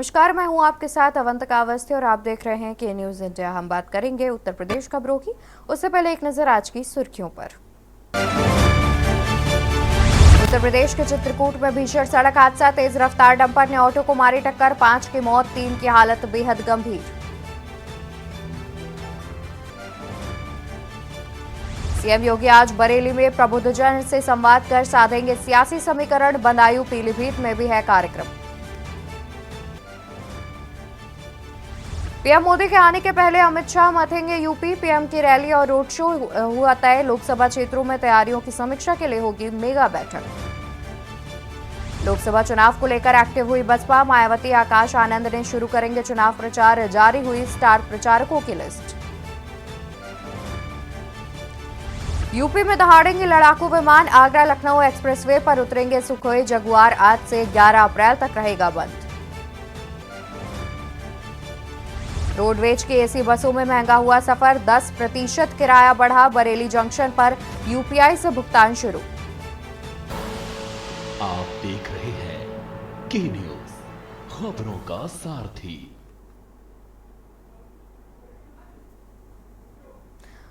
नमस्कार, मैं हूं आपके साथ अवंतिका अवस्थी और आप देख रहे हैं के न्यूज इंडिया। हम बात करेंगे उत्तर प्रदेश खबरों की। उससे पहले एक नजर आज की सुर्खियों पर। उत्तर प्रदेश के चित्रकूट में भीषण सड़क हादसा, तेज रफ्तार डंपर ने ऑटो को मारी टक्कर, 5 की मौत, 3 की हालत बेहद गंभीर। सीएम योगी आज बरेली में प्रबुद्धजन से संवाद कर साधेंगे सियासी समीकरण, बदायूं पीलीभीत में भी है कार्यक्रम। पीएम मोदी के आने के पहले अमित शाह मथेंगे यूपी, पीएम की रैली और रोड शो हुआ तय, लोकसभा क्षेत्रों में तैयारियों की समीक्षा के लिए होगी मेगा बैठक। लोकसभा चुनाव को लेकर एक्टिव हुई बसपा, मायावती आकाश आनंद ने शुरू करेंगे चुनाव प्रचार, जारी हुई स्टार प्रचारकों की लिस्ट। यूपी में दहाड़ेंगे लड़ाकू विमान, आगरा लखनऊ एक्सप्रेसवे पर उतरेंगे सुखोई जगुआर, आज से 11 अप्रैल तक रहेगा बंद। रोडवेज की एसी बसों में महंगा हुआ सफर, 10% किराया बढ़ा, बरेली जंक्शन पर यूपीआई से भुगतान शुरू। आप देख रहे हैं के न्यूज, खबरों का सारथी।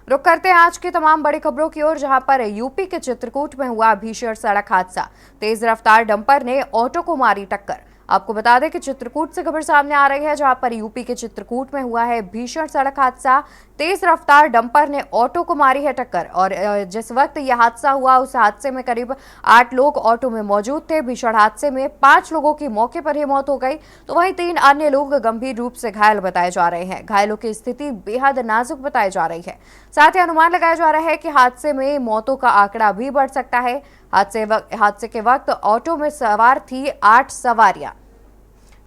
रुक करते हैं आज की तमाम बड़ी खबरों की ओर, जहां पर यूपी के चित्रकूट में हुआ भीषण सड़क हादसा, तेज रफ्तार डंपर ने ऑटो को मारी टक्कर। आपको बता दें कि चित्रकूट से खबर सामने आ रही है, जहां पर यूपी के चित्रकूट में हुआ है भीषण सड़क हादसा, तेज रफ्तार डंपर ने ऑटो को मारी है टक्कर। और जिस वक्त यह हादसा हुआ उस हादसे में करीब 8 लोग ऑटो में मौजूद थे। भीषण हादसे में 5 लोगों की मौके पर ही मौत हो गई, तो वहीं 3 अन्य लोग गंभीर रूप से घायल बताए जा रहे हैं। घायलों की स्थिति बेहद नाजुक बताई जा रही है। साथ ही अनुमान लगाया जा रहा है कि हादसे में मौतों का आंकड़ा भी बढ़ सकता है। हादसे के वक्त ऑटो में सवार थी 8 सवारियां।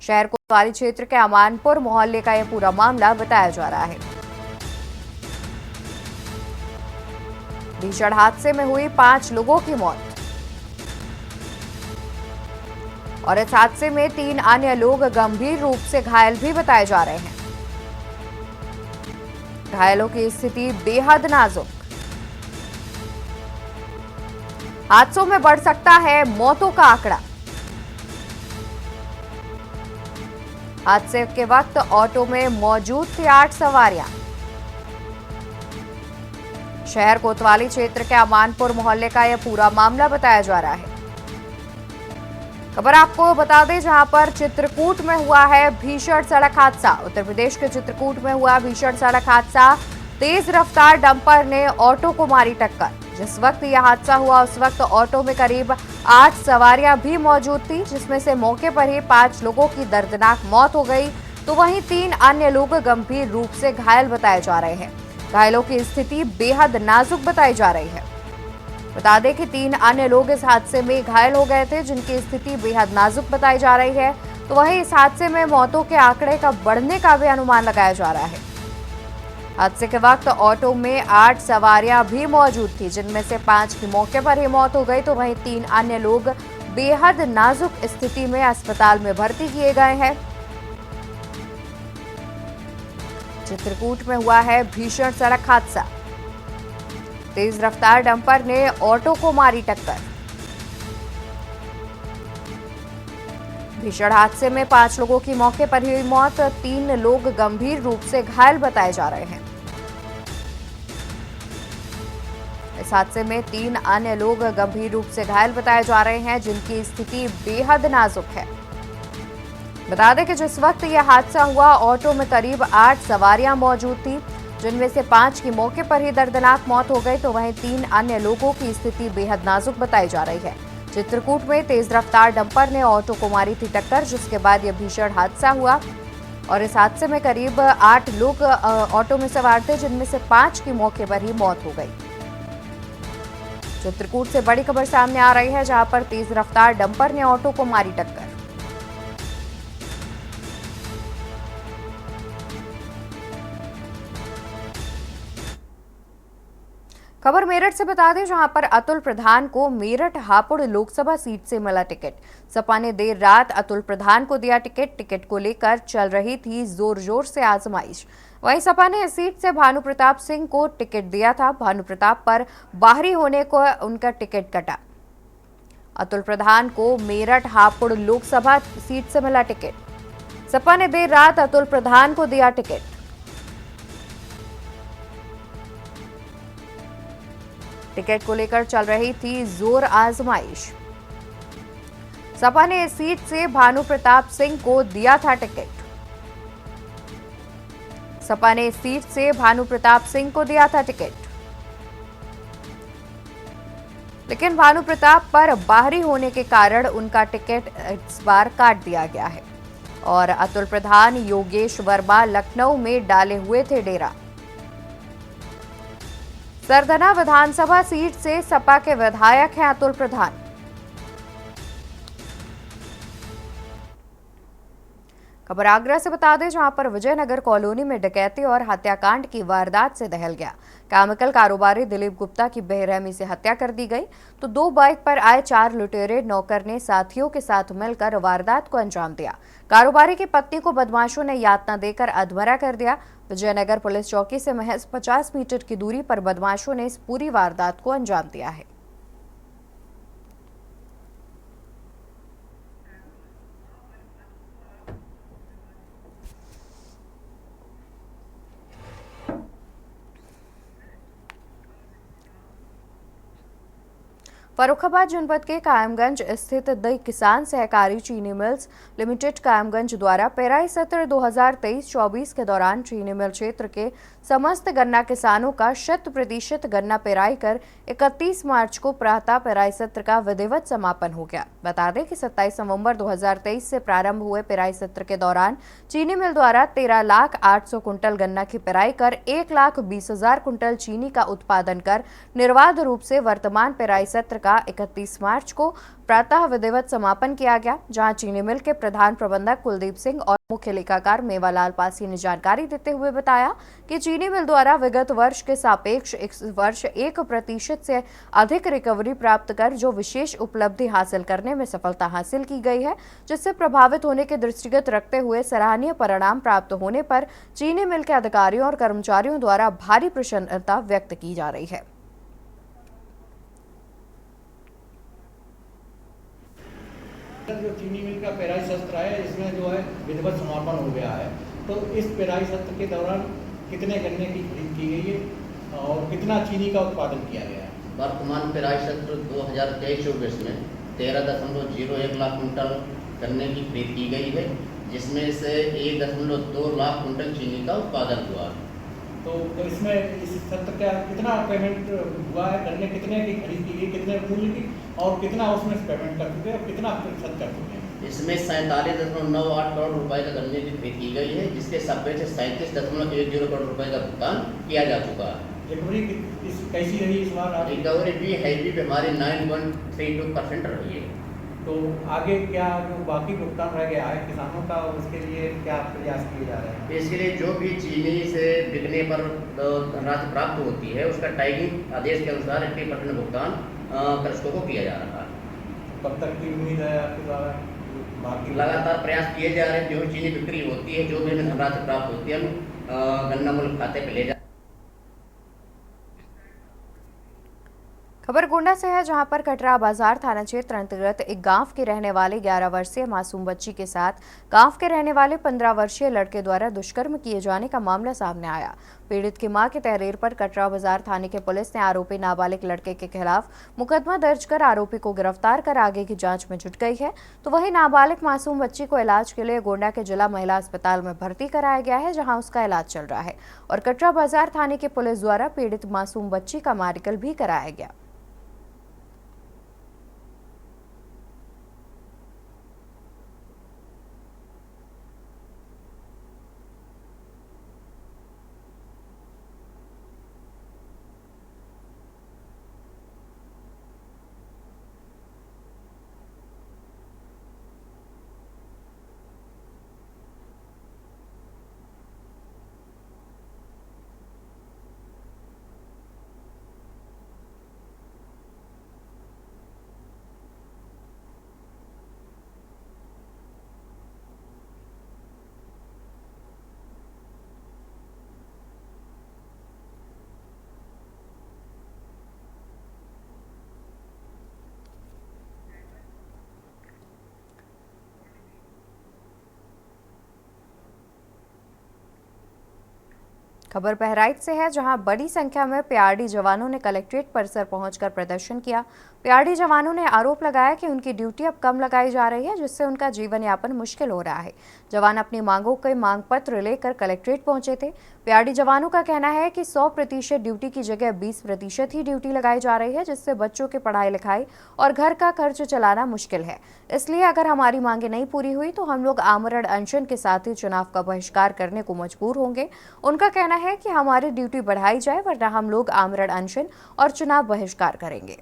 शहर कोतवाली क्षेत्र के अमानपुर मोहल्ले का यह पूरा मामला बताया जा रहा है। भीषण हादसे में हुई 5 लोगों की मौत और इस हादसे में 3 अन्य लोग गंभीर रूप से घायल भी बताए जा रहे हैं। घायलों की स्थिति बेहद नाजुक। हादसों में बढ़ सकता है मौतों का आंकड़ा। हादसे के वक्त ऑटो में मौजूद थी 8 सवारियां। शहर कोतवाली क्षेत्र के अमानपुर मोहल्ले का यह पूरा मामला बताया जा रहा है। खबर आपको बता दें, जहां पर चित्रकूट में हुआ है भीषण सड़क हादसा। उत्तर प्रदेश के चित्रकूट में हुआ भीषण सड़क हादसा, तेज रफ्तार डंपर ने ऑटो को मारी टक्कर। जिस वक्त यह हादसा हुआ उस वक्त ऑटो में करीब 8 सवारियां भी मौजूद थी, जिसमें से मौके पर ही 5 लोगों की दर्दनाक मौत हो गई, तो वहीं 3 अन्य लोग गंभीर रूप से घायल बताए जा रहे हैं। घायलों की स्थिति बेहद नाजुक बताई जा रही है। बता दें कि 3 अन्य लोग इस हादसे में घायल हो गए थे, जिनकी स्थिति बेहद नाजुक बताई जा रही है। तो वहीं इस हादसे में मौतों के आंकड़े का बढ़ने का भी अनुमान लगाया जा रहा है। हादसे के वक्त ऑटो में 8 सवारियां भी मौजूद थी, जिनमें से 5 की मौके पर ही मौत हो गई, तो वहीं 3 अन्य लोग बेहद नाजुक स्थिति में अस्पताल में भर्ती किए गए हैं। चित्रकूट में हुआ है भीषण सड़क हादसा, तेज रफ्तार डंपर ने ऑटो को मारी टक्कर। भीषण हादसे में 5 लोगों की मौके पर हुई मौत, 3 लोग गंभीर रूप से घायल बताए जा रहे हैं। इस हादसे में 3 अन्य लोग गंभीर रूप से घायल बताए जा रहे हैं, जिनकी स्थिति बेहद नाजुक है। बता दें कि जिस वक्त यह हादसा हुआ ऑटो में करीब 8 सवारियां मौजूद थी, जिनमें से 5 की मौके पर ही दर्दनाक मौत हो गई, तो वहीं 3 अन्य लोगों की स्थिति बेहद नाजुक बताई जा रही है। चित्रकूट में तेज रफ्तार डंपर ने ऑटो को मारी थी टक्कर, जिसके बाद यह भीषण हादसा हुआ और इस हादसे में करीब 8 लोग ऑटो में सवार थे, जिनमें से 5 की मौके पर ही मौत हो गई। चित्रकूट से बड़ी खबर सामने आ रही है, जहां पर तेज रफ्तार डंपर ने ऑटो को मारी टक्कर। खबर मेरठ से बता दें, जहां पर अतुल प्रधान को मेरठ हापुड़ लोकसभा सीट से मिला टिकट। सपा ने देर रात अतुल प्रधान को दिया टिकट। टिकट को लेकर चल रही थी जोर जोर से आजमाइश। वहीं सपा ने इस सीट से भानु प्रताप सिंह को टिकट दिया था। भानु प्रताप पर बाहरी होने को उनका टिकट कटा। अतुल प्रधान को मेरठ हापुड़ लोकसभा सीट से मिला टिकट। सपा ने देर रात अतुल प्रधान को दिया टिकट। टिकट को लेकर चल रही थी जोर आजमाइश। सपा ने इस सीट से भानु प्रताप सिंह को दिया था टिकट। सपा ने इस सीट से भानु प्रताप सिंह को दिया था टिकट, लेकिन भानु प्रताप पर बाहरी होने के कारण उनका टिकट इस बार काट दिया गया है और अतुल प्रधान योगेश वर्मा लखनऊ में डाले हुए थे डेरा। सरधना विधानसभा सीट से सपा के विधायक हैं अतुल प्रधान। खबर आगरा से बता दें, जहां पर विजयनगर कॉलोनी में डकैती और हत्याकांड की वारदात से दहल गया। केमिकल कारोबारी दिलीप गुप्ता की बेरहमी से हत्या कर दी गई तो 2 बाइक पर आए 4 लुटेरे नौकर ने साथियों के साथ मिलकर वारदात को अंजाम दिया। कारोबारी की पत्नी को बदमाशों ने यातना देकर अधमरा कर दिया। विजयनगर पुलिस चौकी से महज 50 मीटर की दूरी पर बदमाशों ने इस पूरी वारदात को अंजाम दिया है। फर्रुखाबाद जनपद के कायमगंज स्थित द किसान सहकारी चीनी मिल्स लिमिटेड कायमगंज द्वारा पेराई सत्र 2023-24 के दौरान चीनी मिल क्षेत्र के समस्त गन्ना किसानों का 100% गन्ना पेराई कर 31 मार्च को प्रातः पेराई सत्र का विधिवत समापन हो गया। बता दें कि 27 नवंबर 2023 से प्रारंभ हुए पेराई सत्र के दौरान चीनी मिल द्वारा 13,08,000 कुंटल गन्ना की पेराई कर 1,20,000 कुंटल चीनी का उत्पादन कर निर्बाध रूप से वर्तमान पेराई सत्र का 31 मार्च को प्रातः विधिवत समापन किया गया, जहां चीनी मिल के प्रधान प्रबंधक कुलदीप सिंह और मुख्य लेखाकार मेवालाल पासी ने जानकारी देते हुए बताया कि चीनी मिल द्वारा विगत वर्ष के सापेक्ष इस वर्ष 1% से अधिक रिकवरी प्राप्त कर जो विशेष उपलब्धि हासिल करने में सफलता हासिल की गई है, जिससे प्रभावित होने के दृष्टिगत रखते हुए सराहनीय परिणाम प्राप्त होने पर चीनी मिल के अधिकारियों और कर्मचारियों द्वारा भारी प्रसन्नता व्यक्त की जा रही है। जो चीनी मिल का पेराई सत्र है, इसमें जो है विधिवत समापन हो गया है। तो इस पेराई सत्र के दौरान कितने गन्ने की खरीद की गई है और कितना चीनी का उत्पादन किया गया है? वर्तमान पेराई सत्र 2023-24 में 13.01 लाख कुंटल गन्ने की खरीद की गई है, जिसमें से 1.2 लाख कुंटल चीनी का उत्पादन हुआ है। तो इसमें इस सत्र का कितना पेमेंट हुआ है? गन्ने कितने की खरीद की गई, कितने मूल्य की, और कितना उसमें पेमेंट कर चुके हैं और कितना प्रतिशत कर चुके हैं? इसमें 47.98 करोड़ रुपए का गन्ने की खरीद की गई है, जिसके सब्बे से 37.10 करोड़ रुपए का भुगतान किया जा चुका है। रिकवरी कैसी रही इस बार? रिकवरी भी हैवी पे हमारी 9.32% रही है। तो आगे क्या जो बाकी भुगतान रह गया है किसानों का, उसके लिए क्या प्रयास किए जा रहे हैं? इसके लिए जो भी चीनी से बिकने पर धनराशि प्राप्त होती है, उसका टाइमिंग आदेश के अनुसार 80% भुगतान कृषकों को किया जा रहा है। कब तक की उम्मीद है आपके द्वारा? बाकी लगातार प्रयास किए जा रहे हैं। जो चीनी बिक्री होती है, जो भी हमें धनराशि प्राप्त होती है, हम गन्ना मूल्य खाते पे ले जा। खबर गोंडा से है, जहां पर कटरा बाजार थाना क्षेत्र अंतर्गत एक गांव के रहने वाले 11 वर्षीय मासूम बच्ची के साथ गांव के रहने वाले 15 वर्षीय लड़के द्वारा दुष्कर्म किए जाने का मामला सामने आया। पीड़ित की मां के तहरीर पर कटरा बाजार थाने के पुलिस ने आरोपी नाबालिग लड़के के खिलाफ मुकदमा दर्ज कर आरोपी को गिरफ्तार कर आगे की जांच में जुट गई है। तो वहीं नाबालिग मासूम बच्ची को इलाज के लिए गोंडा के जिला महिला अस्पताल में भर्ती कराया गया है, जहाँ उसका इलाज चल रहा है और कटरा बाजार थाने की पुलिस द्वारा पीड़ित मासूम बच्ची का मेडिकल भी कराया गया। खबर बहराइच से है, जहां बड़ी संख्या में पीआरडी जवानों ने कलेक्ट्रेट परिसर पहुंचकर प्रदर्शन किया। पीआरडी जवानों ने आरोप लगाया कि उनकी ड्यूटी अब कम लगाई जा रही है, जिससे उनका जीवन यापन मुश्किल हो रहा है। जवान अपनी मांगों के मांग पत्र लेकर कलेक्ट्रेट पहुंचे थे। पीआरडी जवानों का कहना है कि 100% ड्यूटी की जगह 20% ही ड्यूटी लगाई जा रही है, जिससे बच्चों की पढ़ाई लिखाई और घर का खर्च चलाना मुश्किल है। इसलिए अगर हमारी मांगें नहीं पूरी हुई तो हम लोग आमरण अनशन के साथ ही चुनाव का बहिष्कार करने को मजबूर होंगे। उनका कहना है कि हमारी ड्यूटी बढ़ाई जाए, वरना हम लोग आमरण अनशन और चुनाव बहिष्कार करेंगे।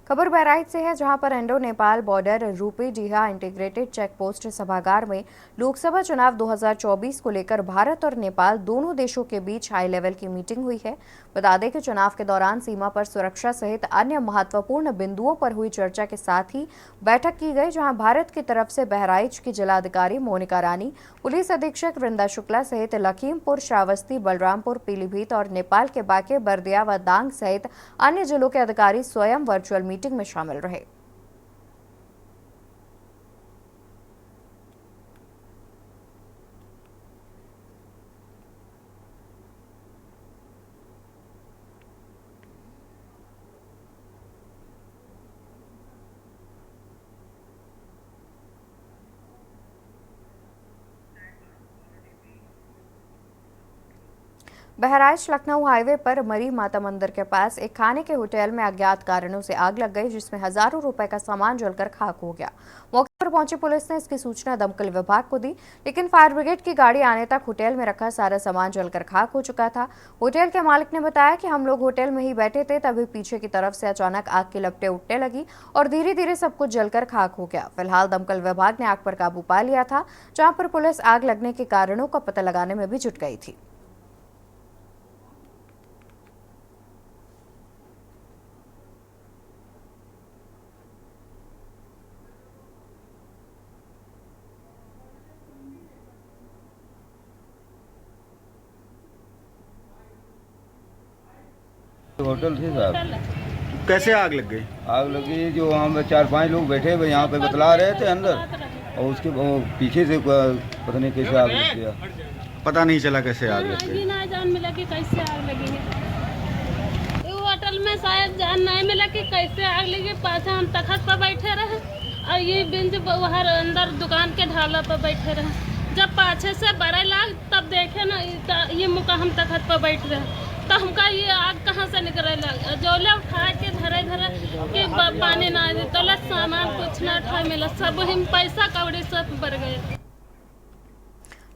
खबर बहराइच से है, जहां पर Indo Nepal border Rupaidiha integrated check post सभागार में लोकसभा चुनाव 2024 को लेकर भारत और नेपाल दोनों देशों के बीच हाई लेवल की मीटिंग हुई है। बता दें कि चुनाव के दौरान सीमा पर सुरक्षा सहित अन्य महत्वपूर्ण बिंदुओं पर हुई चर्चा के साथ ही बैठक की गई, जहां भारत की तरफ से बहराइच की जिलाधिकारी मोनिका रानी, पुलिस अधीक्षक वृंदा शुक्ला सहित लखीमपुर, श्रावस्ती, बलरामपुर, पीलीभीत और नेपाल के बाके, बर्दिया व दांग सहित अन्य जिलों के अधिकारी स्वयं वर्चुअल मीटिंग में शामिल रहे। बहराइच लखनऊ हाईवे पर मरी माता मंदिर के पास एक खाने के होटल में अज्ञात कारणों से आग लग गई, जिसमें हजारों रुपए का सामान जलकर खाक हो गया। मौके पर पहुंची पुलिस ने इसकी सूचना दमकल विभाग को दी, लेकिन फायर ब्रिगेड की गाड़ी आने तक होटल में रखा सारा सामान जलकर खाक हो चुका था। होटल के मालिक ने बताया कि हम लोग होटल में ही बैठे थे, तभी पीछे की तरफ से अचानक आग की लपटें उठने लगी और धीरे धीरे सब कुछ जलकर खाक हो गया। फिलहाल दमकल विभाग ने आग पर काबू पा लिया था, जहां पर पुलिस आग लगने के कारणों का पता लगाने में भी जुट गई थी। होटल थे साहब। कैसे आग लग गई? आग लगी, जो वहाँ पे 4-5 लोग बैठे हुए यहाँ पे बतला रहे थे अंदर, और उसके पीछे से पता नहीं कैसे आग लग गया। पता नहीं चला कैसे आग लग गई। ना जान मिला कि कैसे आग लगी है। होटल में शायद जान नहीं मिला कि कैसे आग लगी। पाछे हम तखत पर बैठे रहे और ये बिंज बाहर अंदर दुकान के ढाला पर बैठे रहे। जब पाछे से बड़े लाग तब देखे ना ये मुका हम तखत पर बैठ रहे, तो हमका ये आग कहाँ से निकले लगा। जोले उठा के धरे कि पानी ना दे, तो सामान कुछ ना उठा मिला, सब हम पैसा कौड़ी सब बढ़ गए।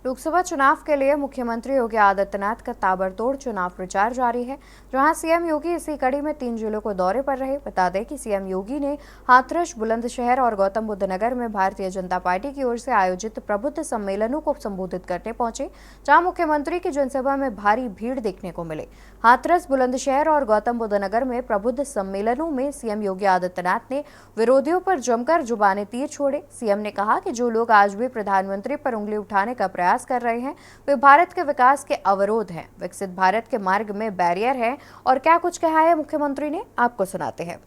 लोकसभा चुनाव के लिए मुख्यमंत्री योगी आदित्यनाथ का ताबड़तोड़ चुनाव प्रचार जारी है, जहां सीएम योगी इसी कड़ी में 3 जिलों को दौरे पर रहे। बता दें कि सीएम योगी ने हाथरस, बुलंदशहर और गौतम बुद्ध नगर में भारतीय जनता पार्टी की ओर से आयोजित प्रबुद्ध सम्मेलनों को संबोधित करने पहुंचे, जहां मुख्यमंत्री की जनसभा में भारी भीड़ देखने को मिले। हाथरस, बुलंदशहर और गौतम बुद्ध नगर में प्रबुद्ध सम्मेलनों में सीएम योगी आदित्यनाथ ने विरोधियों पर जमकर जुबानी तीर छोड़े। सीएम ने कहा कि जो लोग आज भी प्रधानमंत्री पर उंगली उठाने का प्रयास कर रहे हैं, वे भारत के विकास के अवरोध हैं, विकसित भारत के मार्ग में बैरियर है। और क्या कुछ कहा है मुख्यमंत्री ने, आपको सुनाते हैं।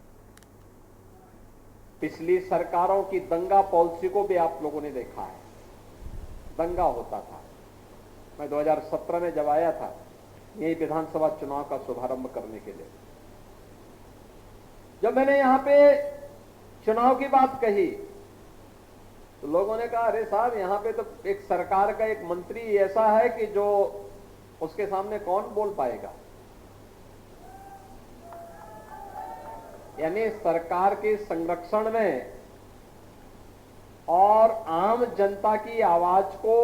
पिछली सरकारों की दंगा पॉलिसी को भी आप लोगों ने देखा है। दंगा होता था। मैं 2017 में जब आया था यही विधानसभा चुनाव का शुभारंभ करने के लिए, जब मैंने यहां पे चुनाव की बात कही तो लोगों ने कहा, अरे साहब यहां पे तो एक सरकार का एक मंत्री ऐसा है कि जो उसके सामने कौन बोल पाएगा। यानी सरकार के संरक्षण में और आम जनता की आवाज को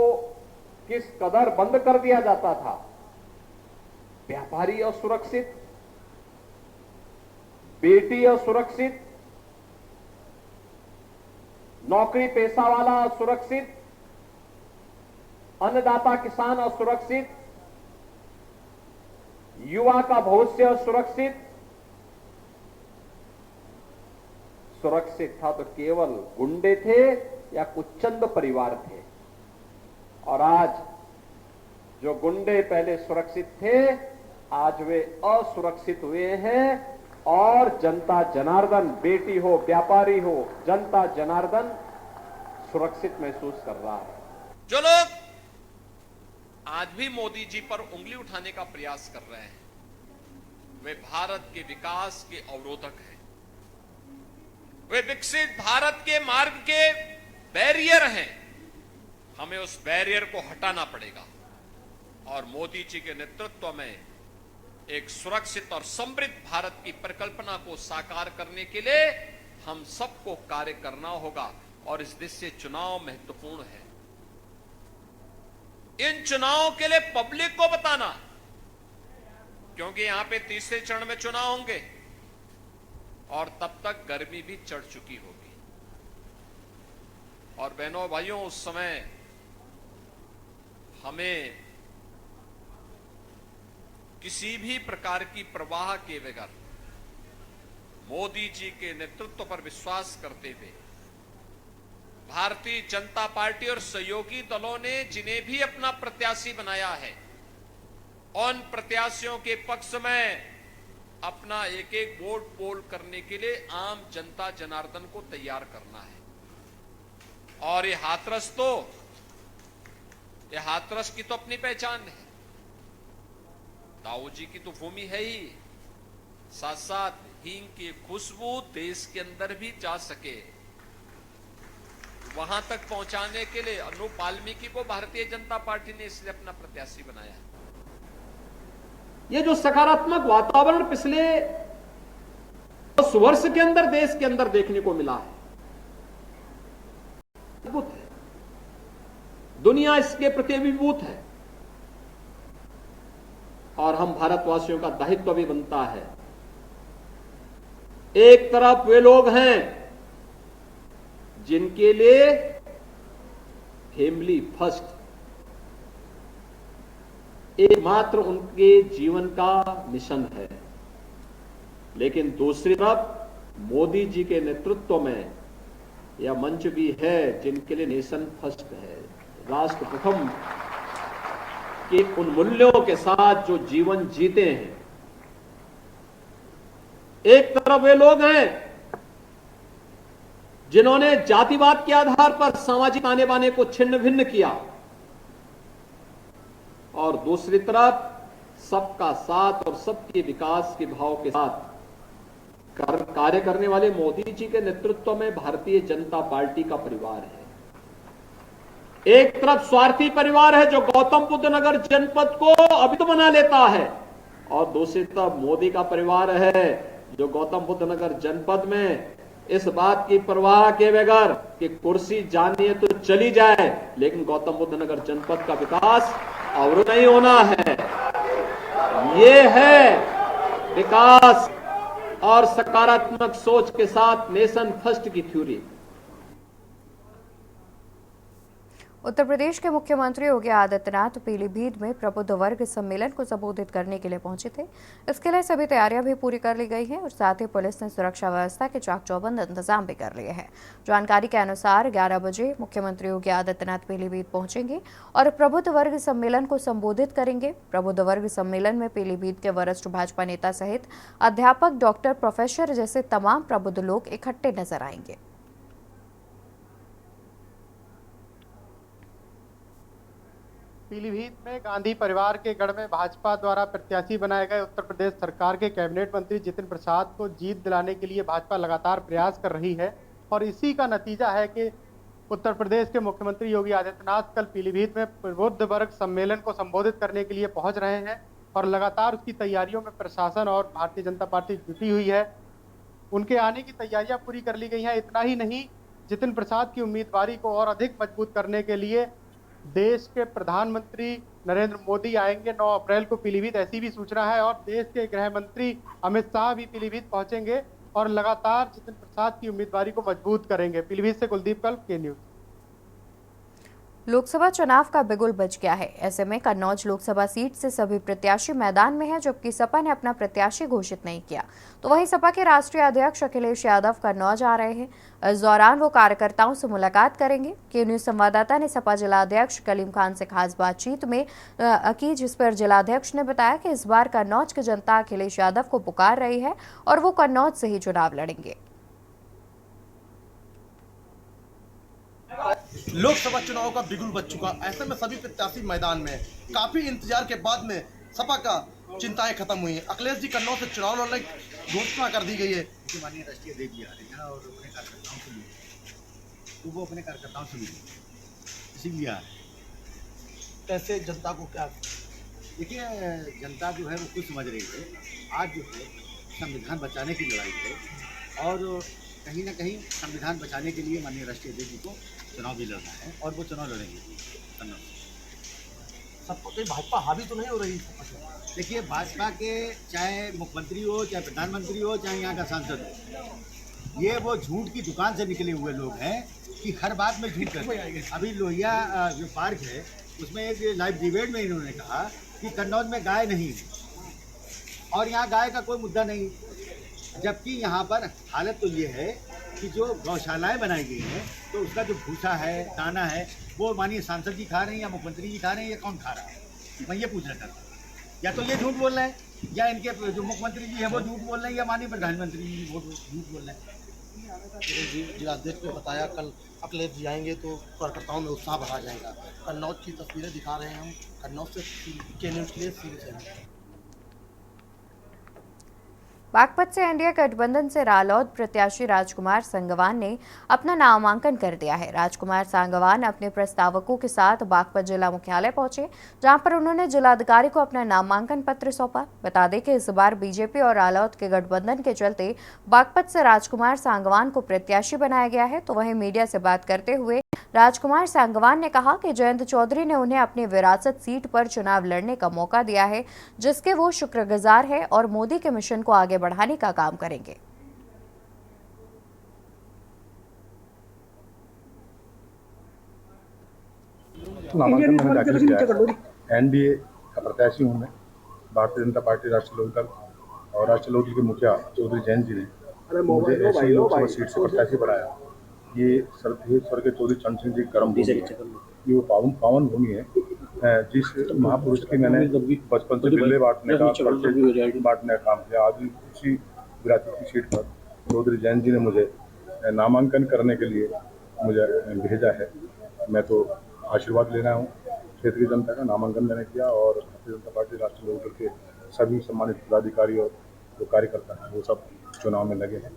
किस कदर बंद कर दिया जाता था। व्यापारी असुरक्षित, बेटी असुरक्षित, नौकरी पेशा वाला असुरक्षित, अन्नदाता किसान असुरक्षित, युवा का भविष्य असुरक्षित। सुरक्षित था तो केवल गुंडे थे या कुछ चंद परिवार थे, और आज जो गुंडे पहले सुरक्षित थे, आज वे असुरक्षित हुए हैं और जनता जनार्दन, बेटी हो, व्यापारी हो, जनता जनार्दन सुरक्षित महसूस कर रहा है। जो लोग आज भी मोदी जी पर उंगली उठाने का प्रयास कर रहे हैं, वे भारत के विकास के अवरोधक हैं। वे विकसित भारत के मार्ग के बैरियर हैं। हमें उस बैरियर को हटाना पड़ेगा और मोदी जी के नेतृत्व में एक सुरक्षित और समृद्ध भारत की परिकल्पना को साकार करने के लिए हम सबको कार्य करना होगा और इस दृष्टि से चुनाव महत्वपूर्ण है। इन चुनावों के लिए पब्लिक को बताना, क्योंकि यहां पे तीसरे चरण में चुनाव होंगे और तब तक गर्मी भी चढ़ चुकी होगी। और बहनों भाइयों, उस समय हमें किसी भी प्रकार की परवाह के बगैर मोदी जी के नेतृत्व पर विश्वास करते हुए भारतीय जनता पार्टी और सहयोगी दलों ने जिन्हें भी अपना प्रत्याशी बनाया है, उन प्रत्याशियों के पक्ष में अपना एक एक वोट पोल करने के लिए आम जनता जनार्दन को तैयार करना है। और ये हाथरस की तो अपनी पहचान है। ताऊ जी की तो भूमि है ही, साथ साथ हींग की खुशबू देश के अंदर भी जा सके, वहां तक पहुंचाने के लिए अनूप वाल्मीकि को भारतीय जनता पार्टी ने इसलिए अपना प्रत्याशी बनाया। ये जो सकारात्मक वातावरण पिछले 10 वर्ष के अंदर देश के अंदर देखने को मिला है, अद्भुत है। दुनिया इसके प्रति अभिभूत है और हम भारतवासियों का दायित्व भी बनता है। एक तरफ वे लोग हैं जिनके लिए फैमिली फर्स्ट एकमात्र उनके जीवन का मिशन है, लेकिन दूसरी तरफ मोदी जी के नेतृत्व में यह मंच भी है जिनके लिए नेशन फर्स्ट है, राष्ट्र प्रथम के उन मूल्यों के साथ जो जीवन जीते हैं। एक तरफ वे लोग हैं जिन्होंने जातिवाद के आधार पर सामाजिक आने बाने को छिन्न भिन्न किया और दूसरी तरफ सबका साथ और सबके विकास के भाव के साथ कार्य करने वाले मोदी जी के नेतृत्व में भारतीय जनता पार्टी का परिवार है। एक तरफ स्वार्थी परिवार है जो गौतम बुद्ध नगर जनपद को अभित बना लेता है और दूसरी तरफ मोदी का परिवार है जो गौतम बुद्ध नगर जनपद में इस बात की परवाह के बगैर कि कुर्सी जानी है तो चली जाए, लेकिन गौतम बुद्ध नगर जनपद का विकास अवरुद्ध नहीं होना है। ये है विकास और सकारात्मक सोच के साथ नेशन फर्स्ट की थ्योरी। उत्तर प्रदेश के मुख्यमंत्री योगी आदित्यनाथ पीलीभीत में प्रबुद्ध वर्ग सम्मेलन को संबोधित करने के लिए पहुंचे थे। इसके लिए सभी तैयारियां भी पूरी कर ली गई हैं और साथ ही पुलिस ने सुरक्षा व्यवस्था के चाक चौबंद इंतजाम भी कर लिए हैं। जानकारी के अनुसार 11 बजे मुख्यमंत्री योगी आदित्यनाथ पीलीभीत पहुंचेंगे और प्रबुद्ध वर्ग सम्मेलन को संबोधित करेंगे। प्रबुद्ध वर्ग सम्मेलन में पीलीभीत के वरिष्ठ भाजपा नेता सहित अध्यापक, डॉक्टर, प्रोफेसर जैसे तमाम प्रबुद्ध लोग इकट्ठे नजर आएंगे। पीलीभीत में गांधी परिवार के गढ़ में भाजपा द्वारा प्रत्याशी बनाए गए उत्तर प्रदेश सरकार के कैबिनेट मंत्री जितिन प्रसाद को जीत दिलाने के लिए भाजपा लगातार प्रयास कर रही है और इसी का नतीजा है कि उत्तर प्रदेश के मुख्यमंत्री योगी आदित्यनाथ कल पीलीभीत में प्रबुद्ध वर्ग सम्मेलन को संबोधित करने के लिए पहुंच रहे हैं और लगातार उसकी तैयारियों में प्रशासन और भारतीय जनता पार्टी जुटी हुई है। उनके आने की तैयारियां पूरी कर ली गई हैं। इतना ही नहीं, जितिन प्रसाद की उम्मीदवारी को और अधिक मजबूत करने के लिए देश के प्रधानमंत्री नरेंद्र मोदी आएंगे 9 अप्रैल को पीलीभीत, ऐसी भी सूचना है। और देश के गृह मंत्री अमित शाह भी पीलीभीत पहुंचेंगे और लगातार जितिन प्रसाद की उम्मीदवारी को मजबूत करेंगे। पीलीभीत से कुलदीप कल्प, के न्यूज। लोकसभा चुनाव का बिगुल बज गया है। ऐसे में कन्नौज लोकसभा सीट से सभी प्रत्याशी मैदान में हैं, जबकि सपा ने अपना प्रत्याशी घोषित नहीं किया। तो वहीं सपा के राष्ट्रीय अध्यक्ष अखिलेश यादव कन्नौज आ रहे हैं। इस दौरान वो कार्यकर्ताओं से मुलाकात करेंगे। के न्यूज संवाददाता ने सपा जिलाध्यक्ष कलीम खान से खास बातचीत में की, जिस पर जिलाध्यक्ष ने बताया कि इस बार कन्नौज की जनता अखिलेश यादव को पुकार रही है और वो कन्नौज से ही चुनाव लड़ेंगे। लोकसभा चुनाव का बिगुल बज चुका, ऐसे में सभी प्रत्याशी मैदान में। काफी इंतजार के बाद में सपा का चिंताएं खत्म हुई हैं। अखिलेश जी कन्नौज से चुनाव लड़ने की घोषणा कर दी गई है। माननीय राष्ट्रीय अध्यक्ष जी आ रहे हैं और अपने कार्यकर्ताओं से मिले, तो वो अपने कार्यकर्ताओं से मिले, इसीलिए आ रहे हैं। कैसे जनता को क्या देखिए, जनता जो है वो कुछ समझ रही है। आज जो है संविधान बचाने की लड़ाई है और कहीं ना कहीं संविधान बचाने के लिए माननीय राष्ट्रीय अध्यक्ष जी को चुनाव भी लड़ना है और वो चुनाव लड़ेंगे। सबको कहीं भाजपा हावी तो नहीं हो रही? देखिए, भाजपा के चाहे मुख्यमंत्री हो, चाहे प्रधानमंत्री हो, चाहे यहाँ का सांसद हो, ये वो झूठ की दुकान से निकले हुए लोग हैं कि हर बात में झूठ करते हैं। अभी लोहिया जो पार्क है उसमें एक लाइव डिबेट में इन्होंने कहा कि कन्नौज में गाय नहीं है और यहाँ गाय का कोई मुद्दा नहीं, जबकि यहाँ पर हालत तो ये है कि जो गौशालाएं बनाई गई हैं तो उसका जो भूसा है, दाना है, वो माननीय सांसद जी खा रहे हैं या मुख्यमंत्री जी खा रहे हैं या कौन खा रहा है? मैं ये पूछना चाहता हूँ। या तो ये झूठ बोल रहे हैं या इनके जो मुख्यमंत्री जी हैं वो झूठ बोल रहे हैं या माननीय प्रधानमंत्री जी वो झूठ बोल रहे हैं। जिलाध्यक्ष ने बताया कल अखिलेश जी आएंगे तो कार्यकर्ताओं में उत्साह बढ़ा जाएगा। कन्नौज की तस्वीरें दिखा रहे हैं हम, कन्नौज से के न्यूज़ के लिए सीधे। बागपत से एनडीए गठबंधन से रालोद प्रत्याशी राजकुमार सांगवान ने अपना नामांकन कर दिया है। राजकुमार सांगवान अपने प्रस्तावकों के साथ बागपत जिला मुख्यालय पहुंचे, जहां पर उन्होंने जिलाधिकारी को अपना नामांकन पत्र सौंपा। बता दें कि इस बार बीजेपी और रालोद के गठबंधन के चलते बागपत से राजकुमार सांगवान को प्रत्याशी बनाया गया है। तो वहीं मीडिया से बात करते हुए राजकुमार सांगवान ने कहा कि जयंत चौधरी ने उन्हें अपनी विरासत सीट पर चुनाव लड़ने का मौका दिया है, जिसके वो शुक्रगुजार है और मोदी के मिशन को आगे बढ़ाने का काम करेंगे। नामांकन मैंने दाखिल किया है। एनडीए का प्रत्याशी हूँ मैं। भारतीय जनता पार्टी राष्ट्रीय लोकदल और राष्ट्रीय लोकदल के मुखिया चौधरी जयंत जी ने मुझे ऐसी लोकसभा सीट से प्रत्याशी बनाया। ये स्वर्गीय चौधरी चरण सिंह जी कर्म भूमि है, ये वो पावन भूमि है जिस महापुरुष की मैंने बचपन से बिल्ले बांटने का काम किया। आज उसी विरासत की सीट पर चौधरी जयंत जी ने मुझे नामांकन करने के लिए मुझे भेजा है। मैं तो आशीर्वाद लेना हूँ क्षेत्रीय जनता का। नामांकन मैंने किया और भारतीय जनता पार्टी राष्ट्रीय लोकदल के सभी सम्मानित पदाधिकारी और जो कार्यकर्ता हैं वो सब चुनाव में लगे हैं।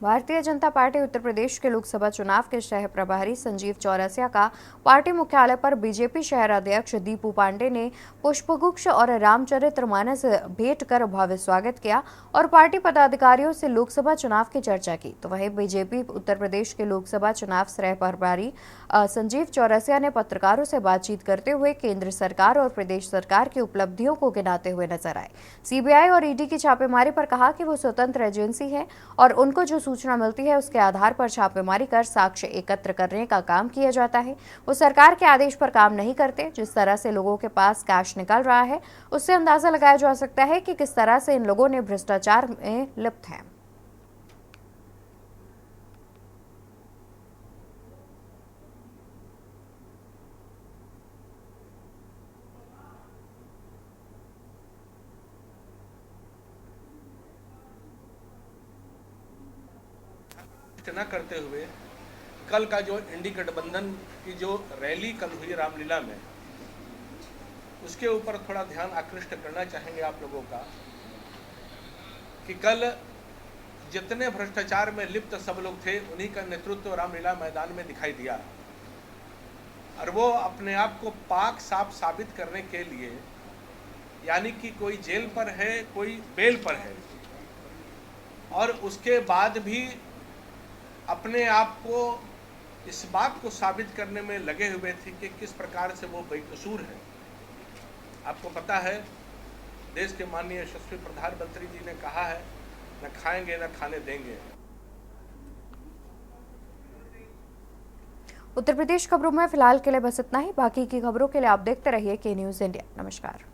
भारतीय जनता पार्टी उत्तर प्रदेश के लोकसभा चुनाव के शहर प्रभारी संजीव चौरसिया का पार्टी मुख्यालय पर बीजेपी शहर अध्यक्ष दीपू पांडे ने पुष्पगुच्छ और रामचरितमानस भेंट कर भव्य स्वागत किया और पार्टी पदाधिकारियों से लोकसभा चुनाव की चर्चा की। तो वहीं बीजेपी उत्तर प्रदेश के लोकसभा चुनाव सह प्रभारी संजीव चौरसिया ने पत्रकारों से बातचीत करते हुए केंद्र सरकार और प्रदेश सरकार की उपलब्धियों को गिनाते हुए नजर आए। सीबीआई और ईडी की छापेमारी पर कहा कि वो स्वतंत्र एजेंसी है और उनको जो सूचना मिलती है उसके आधार पर छापेमारी कर साक्ष्य एकत्र करने का काम किया जाता है। वो सरकार के आदेश पर काम नहीं करते। जिस तरह से लोगों के पास कैश निकल रहा है उससे अंदाजा लगाया जा सकता है कि किस तरह से इन लोगों ने भ्रष्टाचार में लिप्त हैं। न करते हुए कल का जो इंडी गठबंधन की जो रैली कल हुई रामलीला में, उसके ऊपर थोड़ा ध्यान आकृष्ट करना चाहेंगे आप लोगों का कि कल जितने भ्रष्टाचार में लिप्त सब लोग थे उन्हीं का नेतृत्व रामलीला मैदान में दिखाई दिया और वो अपने आप को पाक साफ साबित करने के लिए, यानी कि कोई जेल पर है, कोई बेल पर है, और उसके बाद भी अपने आप को इस बात को साबित करने में लगे हुए थे कि किस प्रकार से वो बेकसूर है। आपको पता है देश के माननीय यशस्वी प्रधानमंत्री जी ने कहा है, न खाएंगे न खाने देंगे। उत्तर प्रदेश खबरों में फिलहाल के लिए बस इतना ही। बाकी की खबरों के लिए आप देखते रहिए के न्यूज़ इंडिया। नमस्कार।